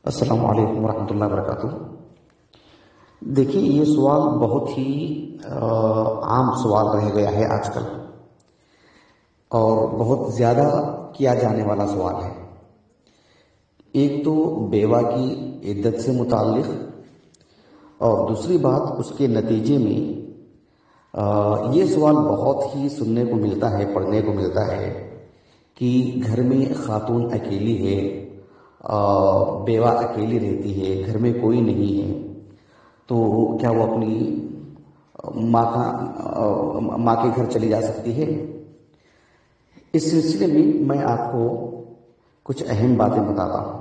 السلام علیکم ورحمۃ اللہ وبرکاتہ۔ دیکھیے، یہ سوال بہت ہی عام سوال رہ گیا ہے آج کل، اور بہت زیادہ کیا جانے والا سوال ہے۔ ایک تو بیوہ کی عدت سے متعلق، اور دوسری بات اس کے نتیجے میں یہ سوال بہت ہی سننے کو ملتا ہے، پڑھنے کو ملتا ہے کہ گھر میں خاتون اکیلی ہے، بیوہ اکیلی رہتی ہے، گھر میں کوئی نہیں ہے، تو کیا وہ اپنی ماں کے گھر چلی جا سکتی ہے؟ اس سلسلے میں میں آپ کو کچھ اہم باتیں بتاتا ہوں۔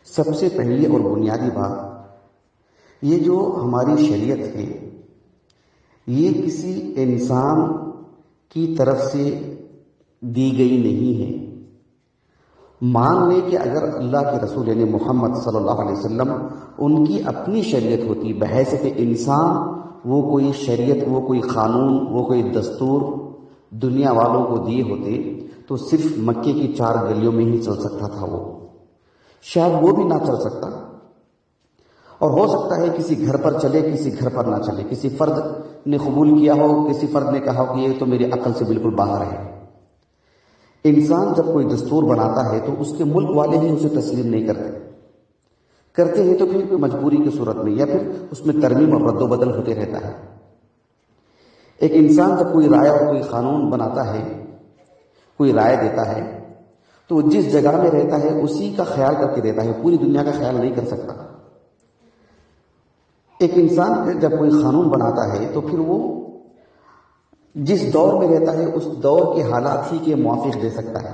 سب سے پہلی اور بنیادی بات، یہ جو ہماری شریعت ہے، یہ کسی انسان کی طرف سے دی گئی نہیں ہے۔ مان لیں کہ اگر اللہ کے رسول یعنی محمد صلی اللہ علیہ وسلم ان کی اپنی شریعت ہوتی بحیثیت انسان، وہ کوئی شریعت، وہ کوئی قانون، وہ کوئی دستور دنیا والوں کو دیے ہوتے تو صرف مکے کی 4 گلیوں میں ہی چل سکتا تھا، وہ شاید وہ بھی نہ چل سکتا، اور ہو سکتا ہے کسی گھر پر چلے، کسی گھر پر نہ چلے، کسی فرد نے قبول کیا ہو، کسی فرد نے کہا کہ یہ تو میری عقل سے بالکل باہر ہے۔ انسان جب کوئی دستور بناتا ہے تو اس کے ملک والے ہی اسے تسلیم نہیں کرتے ہیں تو پھر کوئی مجبوری کی صورت میں، یا پھر اس میں ترمیم اور رد و بدل ہوتے رہتا ہے۔ ایک انسان جب کوئی رائے اور کوئی قانون بناتا ہے، کوئی رائے دیتا ہے، تو وہ جس جگہ میں رہتا ہے اسی کا خیال کر کے دیتا ہے، پوری دنیا کا خیال نہیں کر سکتا۔ ایک انسان جب کوئی قانون بناتا ہے تو پھر وہ جس دور میں رہتا ہے اس دور کے حالات ہی کے موافق دے سکتا ہے۔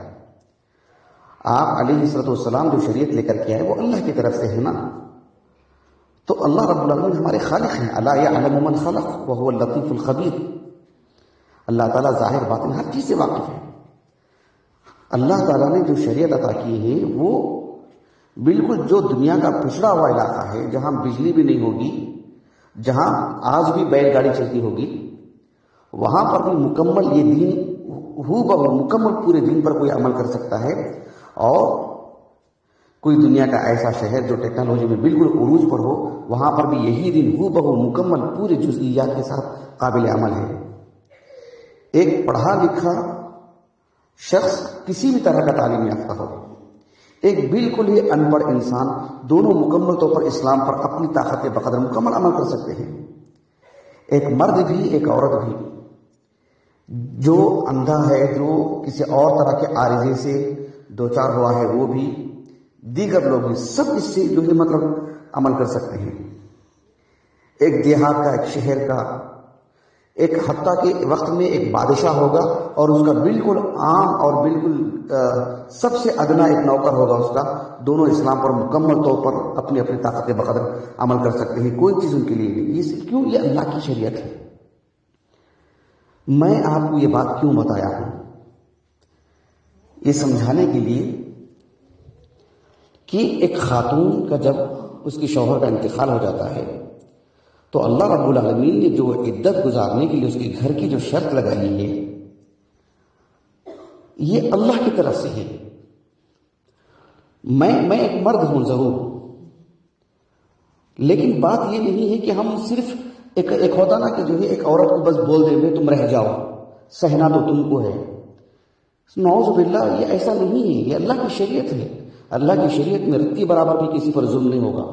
آپ علیہ الصلوۃ والسلام جو شریعت لے کر کے آئے وہ اللہ کی طرف سے ہے نا، تو اللہ رب العالمین ہمارے خالق ہیں۔ الا یعلم من خلق وهو اللطیف الخبیر۔ اللہ تعالیٰ ظاہر باطن ہر چیز سے واقف ہے۔ اللہ تعالیٰ نے جو شریعت عطا کی ہے وہ بالکل جو دنیا کا پچھڑا ہوا علاقہ ہے، جہاں بجلی بھی نہیں ہوگی، جہاں آج بھی بیل گاڑی چلتی ہوگی، وہاں پر بھی مکمل یہ دین مکمل پورے دین پر کوئی عمل کر سکتا ہے۔ اور کوئی دنیا کا ایسا شہر جو ٹیکنالوجی میں بالکل عروج پر ہو، وہاں پر بھی یہی دین مکمل پورے جزئیات کے ساتھ قابل عمل ہے۔ ایک پڑھا لکھا شخص کسی بھی طرح کا تعلیم یافتہ ہو، ایک بالکل ہی ان پڑھ انسان، دونوں مکمل طور پر اسلام پر اپنی طاقت کے بقدر مکمل عمل کر سکتے ہیں۔ ایک مرد بھی، ایک عورت بھی، جو اندھا ہے، جو کسی اور طرح کے عارضے سے دوچار ہوا ہے، وہ بھی، دیگر لوگ بھی، سب اس سے جو ہے مطلب عمل کر سکتے ہیں۔ ایک دیہات کا، ایک شہر کا، ایک حتیٰ کے وقت میں ایک بادشاہ ہوگا اور اس کا بالکل عام اور بالکل سب سے ادنا ایک نوکر ہوگا اس کا، دونوں اسلام پر مکمل طور پر اپنی اپنی طاقت کے بقدر عمل کر سکتے ہیں، کوئی چیز ان کے لیے نہیں۔ یہ کیوں؟ یہ اللہ کی شریعت ہے۔ میں آپ کو یہ بات کیوں بتایا ہوں؟ یہ سمجھانے کے لیے کہ ایک خاتون کا جب اس کے شوہر کا انتقال ہو جاتا ہے تو اللہ رب العالمین نے جو عدت گزارنے کے لیے اس کے گھر کی جو شرط لگائی ہے، یہ اللہ کی طرف سے ہے۔ میں ایک مرد ہوں ضرور، لیکن بات یہ نہیں ہے کہ ہم صرف ایک ہوتا نا کہ جو ہے ایک عورت کو بس بول دیں گے تم رہ جاؤ، سہنا تو تم کو ہے۔ نعوذ باللہ، یہ ایسا نہیں ہے، یہ اللہ کی شریعت ہے۔ اللہ کی شریعت میں رتی برابر بھی کسی پر ظلم نہیں ہوگا۔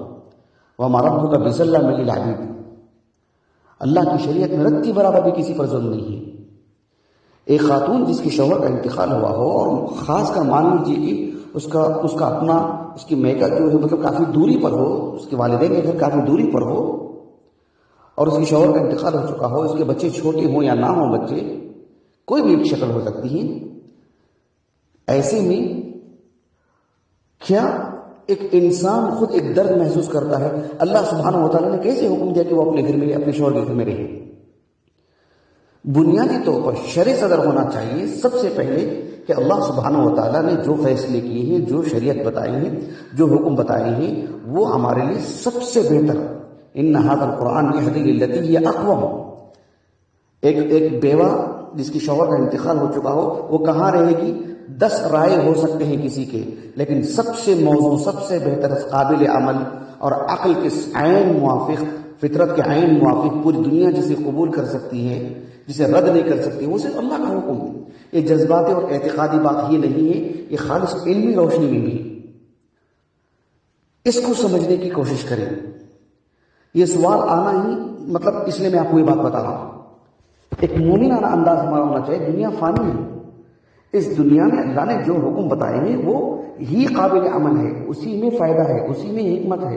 وَمَا رَبُّكَ بِظَلَّامٍ لِّلْعَبِيدِ۔ اللہ کی شریعت میں رتی برابر بھی کسی پر ظلم نہیں ہے۔ ایک خاتون جس کے شوہر کا انتقال ہوا ہو، اور خاص کر مان لیجیے کہ اس کا اپنا اس کی میکا جو ہے مطلب کافی دوری پر ہو، اس کے والدین کے گھر کافی دوری پر ہو، اور اس کے شوہر کا انتقال ہو چکا ہو، اس کے بچے چھوٹے ہوں یا نہ ہوں، بچے کوئی بھی ایک شکل ہو سکتی ہے، ایسے میں کیا ایک انسان خود ایک درد محسوس کرتا ہے؟ اللہ سبحانہ و تعالیٰ نے کیسے حکم دیا کہ وہ اپنے گھر میں، اپنے شوہر کے گھر میں رہے؟ بنیادی طور پر شرع صدر ہونا چاہیے سب سے پہلے کہ اللہ سبحانہ و تعالیٰ نے جو فیصلے کیے ہیں، جو شریعت بتائی ہے، جو حکم بتائے ہیں، وہ ہمارے لیے سب سے بہتر۔ ان ھذا القرآن یہدی للتی ہی اقوم۔ ایک بیوہ جس کی شوہر کا انتقال ہو چکا ہو، وہ کہاں رہے گی؟ 10 رائے ہو سکتے ہیں کسی کے، لیکن سب سے موزوں، سب سے بہتر قابل عمل اور عقل کے عین موافق، فطرت کے عین موافق پوری دنیا جسے قبول کر سکتی ہے، جسے رد نہیں کر سکتی، وہ صرف اللہ کا حکم ہے۔ یہ جذباتی اور اعتقادی بات یہ نہیں ہے، یہ خالص علمی روشنی میں بھی۔ اس کو سمجھنے کی کوشش کریں۔ یہ سوال آنا ہی مطلب اس لیے میں آپ کو یہ بات بتا رہا ہوں، ایک مومنانہ انداز ہمارا ہونا چاہیے۔ دنیا فانی ہے، اس دنیا میں اللہ نے جو حکم بتائے ہیں وہ ہی قابل عمل ہے، اسی میں فائدہ ہے، اسی میں حکمت ہے،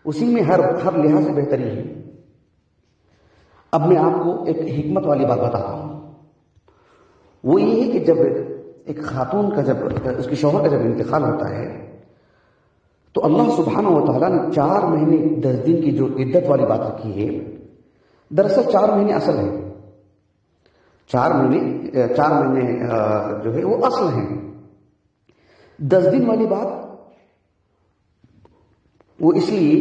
اسی میں ہر لحاظ سے بہتری ہے۔ اب میں آپ کو ایک حکمت والی بات بتاتا ہوں، وہ یہ ہے کہ جب ایک خاتون کا جب اس کے شوہر کا جب انتقال ہوتا ہے تو اللہ سبحانہ و تعالیٰ نے 4 مہینے 10 دن کی جو عدت والی بات رکھی ہے، دراصل 4 مہینے اصل ہے، 4 مہینے جو ہے وہ اصل ہیں۔ 10 دن والی بات وہ اس لیے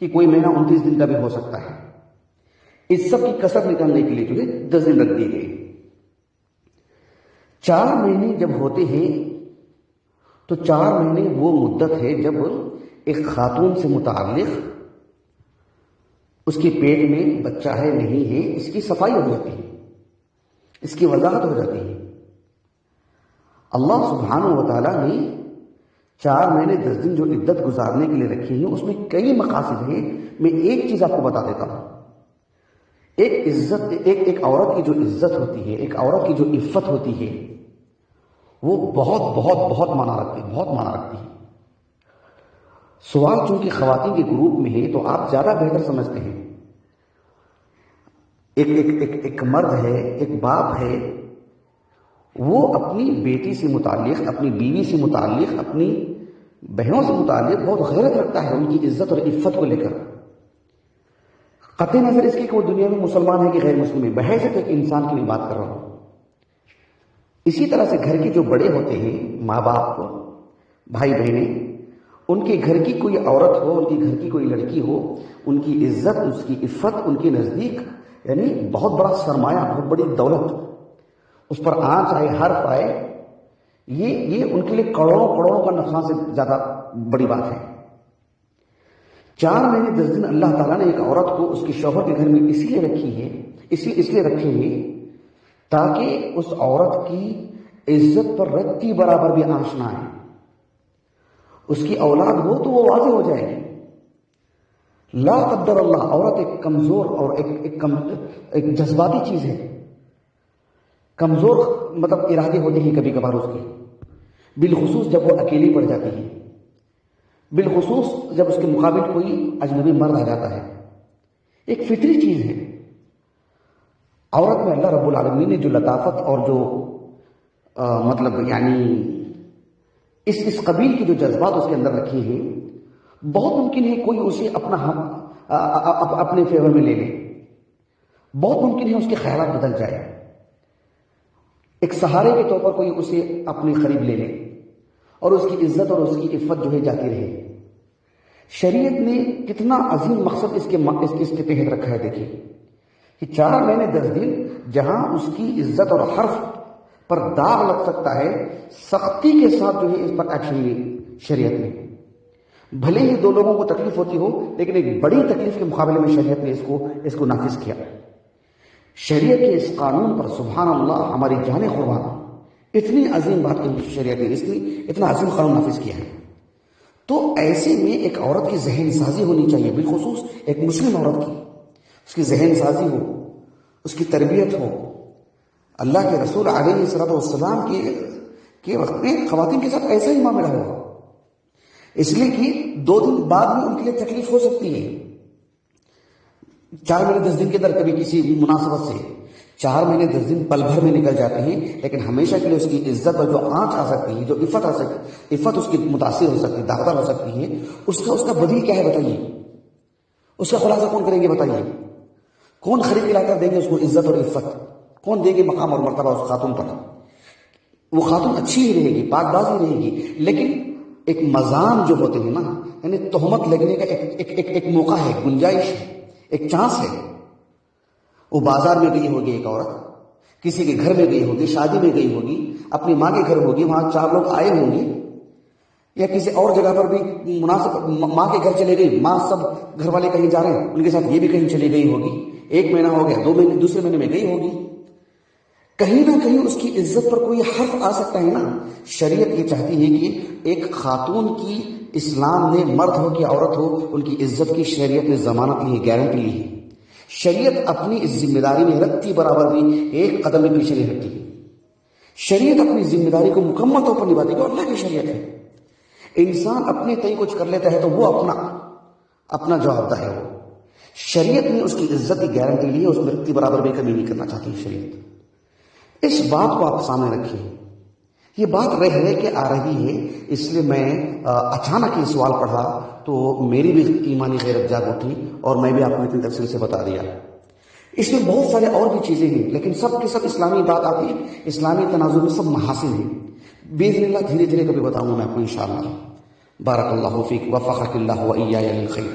کہ کوئی مہینہ 29 دن کا بھی ہو سکتا ہے، اس سب کی کسر نکالنے کے لیے جو ہے 10 دن رکھ دیے گئے۔ 4 مہینے جب ہوتے ہیں تو 4 مہینے وہ مدت ہے جب ایک خاتون سے متعلق اس کے پیٹ میں بچہ ہے نہیں ہے، اس کی صفائی ہو جاتی ہے، اس کی وضاحت ہو جاتی ہے۔ اللہ سبحانہ و تعالیٰ نے 4 مہینے 10 دن جو عدت گزارنے کے لیے رکھی ہیں، اس میں کئی مقاصد ہیں۔ میں ایک چیز آپ کو بتا دیتا ہوں، ایک عورت کی جو عزت ہوتی ہے، ایک عورت کی جو عفت ہوتی ہے، وہ بہت بہت بہت معنی رکھتی ہے۔ سوال چونکہ خواتین کے گروپ میں ہے تو آپ زیادہ بہتر سمجھتے ہیں۔ ایک مرد ہے، ایک باپ ہے، وہ اپنی بیٹی سے متعلق، اپنی بیوی سے متعلق، اپنی بہنوں سے متعلق بہت غیرت رکھتا ہے ان کی عزت اور عفت کو لے کر، قطع نظر اس کی کہ وہ دنیا میں مسلمان ہے کہ غیر مسلم ہے، بحیثیت ایک انسان کی میں بات کر رہا ہوں۔ اسی طرح سے گھر کے جو بڑے ہوتے ہیں، ماں باپ، بھائی بہنیں، ان کے گھر کی کوئی عورت ہو، ان کے گھر کی کوئی لڑکی ہو، ان کی عزت، اس کی عفت ان کے نزدیک یعنی بہت بڑا سرمایہ، بہت بڑی دولت، اس پر آنچ آئے، حرف آئے، یہ ان کے لیے کروڑوں کا نقصان سے زیادہ بڑی بات ہے۔ 4 مہینے 10 دن اللہ تعالیٰ نے ایک عورت کو اس کے شوہر کے گھر میں اس لیے رکھی ہے، اس لیے رکھے ہیں تاکہ اس عورت کی عزت پر رتی برابر بھی آنچ نہ آئے۔ اس کی اولاد ہو تو وہ واضح ہو جائے گی۔ لا قدر اللہ، عورت ایک کمزور اور ایک جذباتی چیز ہے، کمزور مطلب ارادے ہوتے ہیں کبھی کبھار اس کے، بالخصوص جب وہ اکیلی پڑ جاتی ہے، بالخصوص جب اس کے مقابل کوئی اجنبی مرد آ جاتا ہے، ایک فطری چیز ہے۔ عورت میں اللہ رب العالمین نے جو لطافت اور جو مطلب یعنی اس قبیل کی جو جذبات اس کے اندر رکھے ہیں، بہت ممکن ہے کوئی اسے اپنے فیور میں لے لے، بہت ممکن ہے اس کے خیالات بدل جائے، ایک سہارے کے طور پر کوئی اسے اپنے قریب لے لے اور اس کی عزت اور اس کی عفت جو ہے جاتی رہے۔ شریعت نے کتنا عظیم مقصد اس کے تحت رکھا ہے، دیکھیے کہ 4 مہینے 10 دن جہاں اس کی عزت اور حرف پر داغ لگ سکتا ہے، سختی کے ساتھ جو ہے اس پر ایکشن لی شریعت نے۔ بھلے ہی 2 لوگوں کو تکلیف ہوتی ہو، لیکن ایک بڑی تکلیف کے مقابلے میں شریعت نے اس کو نافذ کیا۔ شریعت کے اس قانون پر سبحان اللہ ہماری جانیں قربان، اتنی عظیم بات کی شریعت نے، اتنا عظیم قانون نافذ کیا ہے۔ تو ایسے میں ایک عورت کی ذہن سازی ہونی چاہیے، بالخصوص ایک مسلم عورت کی، اس کی ذہن سازی ہو، اس کی تربیت ہو۔ اللہ کے رسول علیہ الصلوۃ والسلام کے وقت میں خواتین کے ساتھ ایسا ہی معاملہ ہوا، اس لیے کہ 2 دن بعد میں ان کے لیے تکلیف ہو سکتی ہے۔ 4 مہینے 10 دن کے اندر کبھی کسی مناسبت سے 4 مہینے 10 دن پل بھر میں نکل جاتے ہیں، لیکن ہمیشہ کے لیے اس کی عزت اور جو آنچ آ سکتی ہے، جو عفت آ سکتی، عفت اس کی متاثر ہو سکتی ہے، داغدار ہو سکتی ہے، اس کا بدیل کیا ہے بتائیے؟ اس کا خلاصہ کون کریں گے بتائیے؟ کون خرید کے لا کر دیں گے اس کو عزت اور عفت؟ کون دے گے مقام اور مرتبہ اس خاتون پر؟ وہ خاتون اچھی ہی رہے گی، پاک باز ہی رہے گی، لیکن ایک مزام جو ہوتے ہیں نا، یعنی تہمت لگنے کا ایک موقع ہے، گنجائش ہے، ایک چانس ہے۔ وہ بازار میں گئی ہوگی ایک عورت، کسی کے گھر میں گئی ہوگی، شادی میں گئی ہوگی، اپنی ماں کے گھر ہوگی، وہاں 4 لوگ آئے ہوں گے، یا کسی اور جگہ پر بھی مناسب ماں کے گھر چلے گئی، ماں سب گھر والے کہیں جا رہے ہیں، ان کے ساتھ یہ بھی کہیں چلی گئی ہوگی، 1 مہینہ ہو گیا، 2 مہینے، دوسرے مہینے میں گئی ہوگی، کہیں نہ کہیں اس کی عزت پر کوئی حرف آ سکتا ہے نا۔ شریعت یہ چاہتی ہے کہ ایک خاتون کی، اسلام نے مرد ہو کہ عورت ہو، ان کی عزت کی شریعت نے ضمانت لی ہے، گارنٹی لی ہے۔ شریعت اپنی اس ذمہ داری میں رکھتی برابر بھی 1 قدم بھی پیچھے نہیں ہٹتی۔ شریعت اپنی ذمہ داری کو مکمل طور پر نبھاتی ہے، اللہ کی شریعت ہے۔ انسان اپنے تئیں کچھ کر لیتا ہے تو وہ اپنا جواب دہ ہے۔ وہ شریعت نے اس کی عزت کی گارنٹی لی ہے، اس میں رکھتی برابر بھی کمی نہیں کرنا چاہتی شریعت۔ اس بات کو آپ سامنے رکھیے، یہ بات رہ کے آ رہی ہے، اس لیے میں اچانک یہ سوال پڑھا تو میری بھی ایمانی غیرت جاگ اٹھی اور میں بھی آپ کو اتنی تفصیل سے بتا دیا۔ اس میں بہت سارے اور بھی چیزیں ہیں، لیکن سب کے سب اسلامی بات آتی ہے، اسلامی تناظر میں سب محاسن ہیں۔ باذن اللہ دھیرے دھیرے کبھی بتاؤں گا میں آپ کو انشاءاللہ۔ بارک اللہ فیک، وفقک اللہ و ایایا للخیر۔